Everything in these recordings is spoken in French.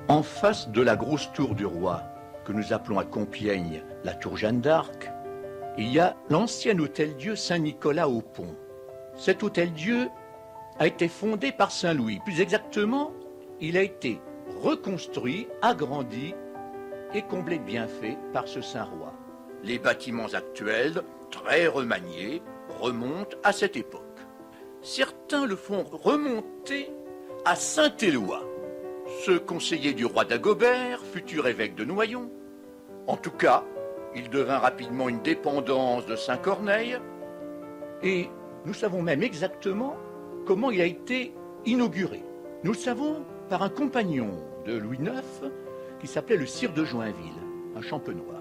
En face de la grosse tour du roi, que nous appelons à Compiègne la tour Jeanne d'Arc, il y a l'ancien hôtel-Dieu Saint-Nicolas au Pont. Cet hôtel-Dieu a été fondé par Saint Louis. Plus exactement, il a été reconstruit, agrandi et comblé de bienfaits par ce Saint-Roi. Les bâtiments actuels, très remaniés, remontent à cette époque. Certains le font remonter à Saint-Éloi, ce conseiller du roi d'Agobert, futur évêque de Noyon. En tout cas, il devint rapidement une dépendance de Saint-Corneille, et nous savons même exactement comment il a été inauguré. Nous le savons par un compagnon de Louis IX qui s'appelait le sire de Joinville, un champenois.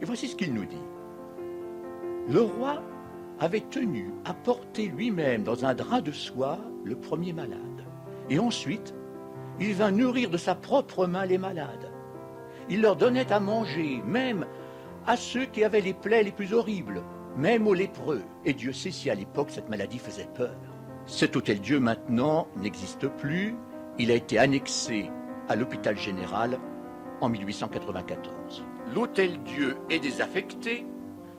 Et voici ce qu'il nous dit. Le roi avait tenu à porter lui-même dans un drap de soie le premier malade. Et ensuite, il vint nourrir de sa propre main les malades. Il leur donnait à manger, même à ceux qui avaient les plaies les plus horribles, même aux lépreux. Et Dieu sait si à l'époque cette maladie faisait peur. Cet hôtel-Dieu maintenant n'existe plus. Il a été annexé à l'hôpital général en 1894. L'hôtel-Dieu est désaffecté.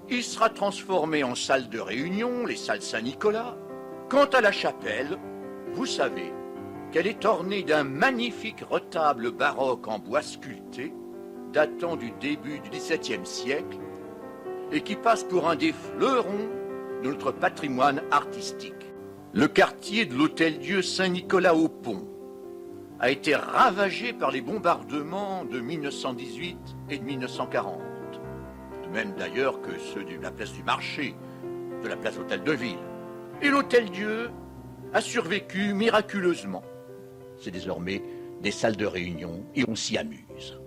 Il sera transformé en salle de réunion, les salles Saint-Nicolas. Quant à la chapelle, vous savez qu'elle est ornée d'un magnifique retable baroque en bois sculpté, datant du début du XVIIe siècle, et qui passe pour un des fleurons de notre patrimoine artistique. Le quartier de l'hôtel-Dieu Saint-Nicolas au Pont a été ravagé par les bombardements de 1918 et de 1940. De même d'ailleurs que ceux de la place du Marché, de la place Hôtel de Ville. Et l'Hôtel-Dieu a survécu miraculeusement. C'est désormais des salles de réunion et on s'y amuse.